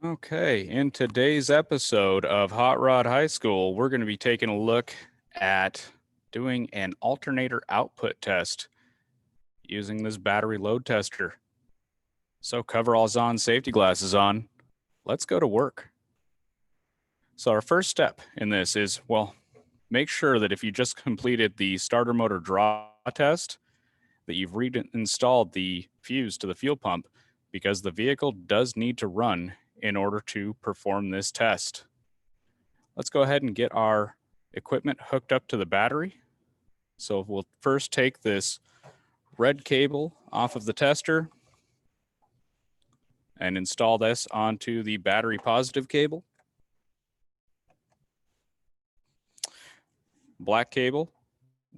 Okay, in today's episode of Hot Rod High School, we're going to be taking a look at doing an alternator output test using this battery load tester. So coveralls on, safety glasses on, let's go to work. So our first step in this is, well, make sure that if you just completed the starter motor draw test, that you've reinstalled the fuse to the fuel pump because the vehicle does need to run in order to perform this test. Let's go ahead and get our equipment hooked up to the battery. So we'll first take this red cable off of the tester and install this onto the battery positive cable. Black cable,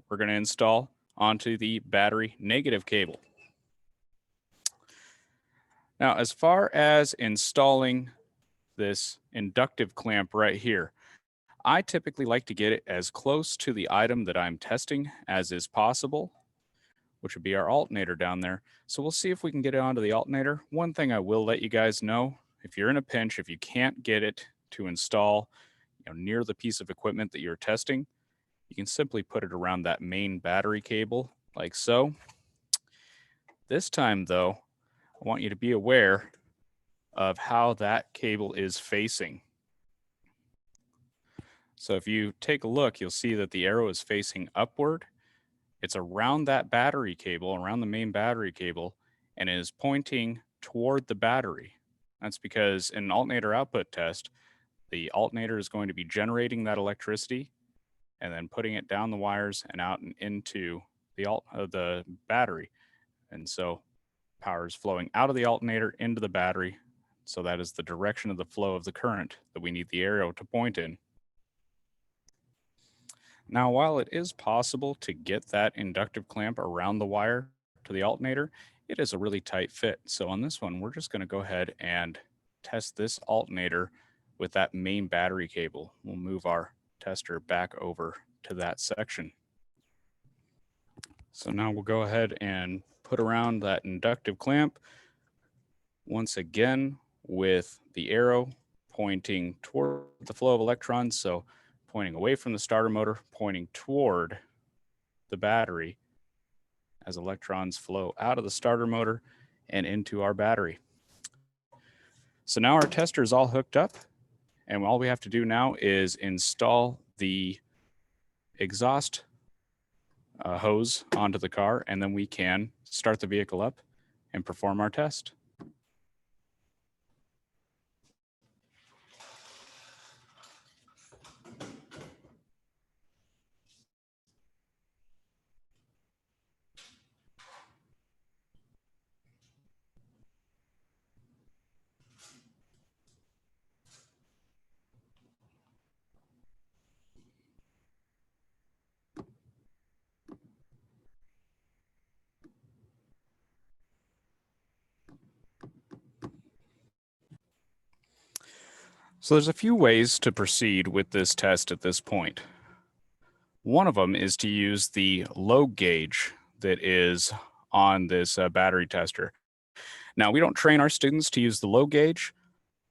we're going to install onto the battery negative cable. Now, as far as installing this inductive clamp right here, I typically like to get it as close to the item that I'm testing as is possible, which would be our alternator down there. So we'll see if we can get it onto the alternator. One thing I will let you guys know, if you're in a pinch, if you can't get it to install near the piece of equipment that you're testing, you can simply put it around that main battery cable like so. This time though, I want you to be aware of how that cable is facing. So if you take a look, you'll see that the arrow is facing upward. It's around that battery cable, around the main battery cable, and it is pointing toward the battery. That's because in an alternator output test, the alternator is going to be generating that electricity and then putting it down the wires and out and into the battery. And so power is flowing out of the alternator into the battery. So that is the direction of the flow of the current that we need the arrow to point in. Now, while it is possible to get that inductive clamp around the wire to the alternator, it is a really tight fit. So on this one, we're just going to go ahead and test this alternator with that main battery cable. We'll move our tester back over to that section. So now we'll go ahead and put around that inductive clamp once again with the arrow pointing toward the flow of electrons. So pointing away from the starter motor, pointing toward the battery as electrons flow out of the starter motor and into our battery. So now our tester is all hooked up, and all we have to do now is install the exhaust hose onto the car, and then we can start the vehicle up and perform our test. So there's a few ways to proceed with this test at this point. One of them is to use the load gauge that is on this battery tester. Now, we don't train our students to use the load gauge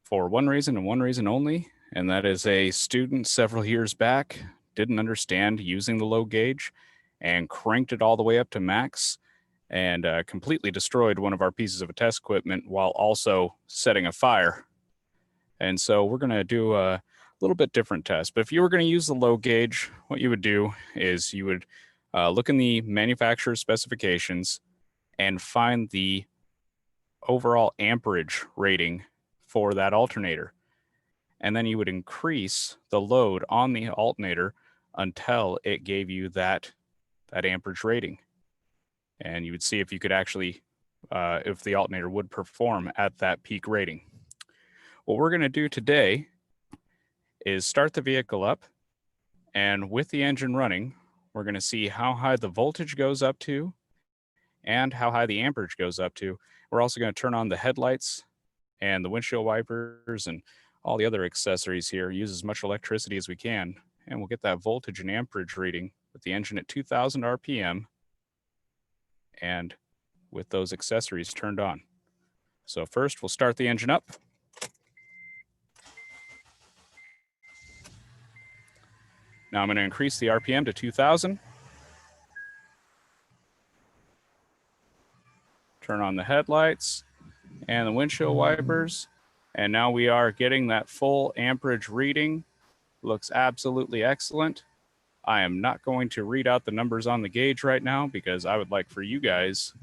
for one reason and one reason only, and that is a student several years back didn't understand using the load gauge and cranked it all the way up to max and completely destroyed one of our pieces of test equipment while also setting a fire. And so we're going to do a little bit different test. But if you were going to use the load gauge, what you would do is you would look in the manufacturer's specifications and find the overall amperage rating for that alternator. And then you would increase the load on the alternator until it gave you that amperage rating. And you would see if you could actually, if the alternator would perform at that peak rating. What we're going to do today is start the vehicle up, and with the engine running, we're going to see how high the voltage goes up to and how high the amperage goes up to. We're also going to turn on the headlights and the windshield wipers and all the other accessories here, use as much electricity as we can, and we'll get that voltage and amperage reading with the engine at 2,000 RPM and with those accessories turned on. So first, we'll start the engine up. Now I'm going to increase the RPM to 2,000. Turn on the headlights and the windshield wipers. And now we are getting that full amperage reading. Looks absolutely excellent. I am not going to read out the numbers on the gauge right now because I would like for you guys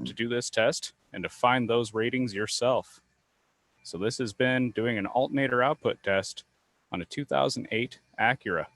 to do this test and to find those ratings yourself. So this has been doing an alternator output test on a 2008 Acura.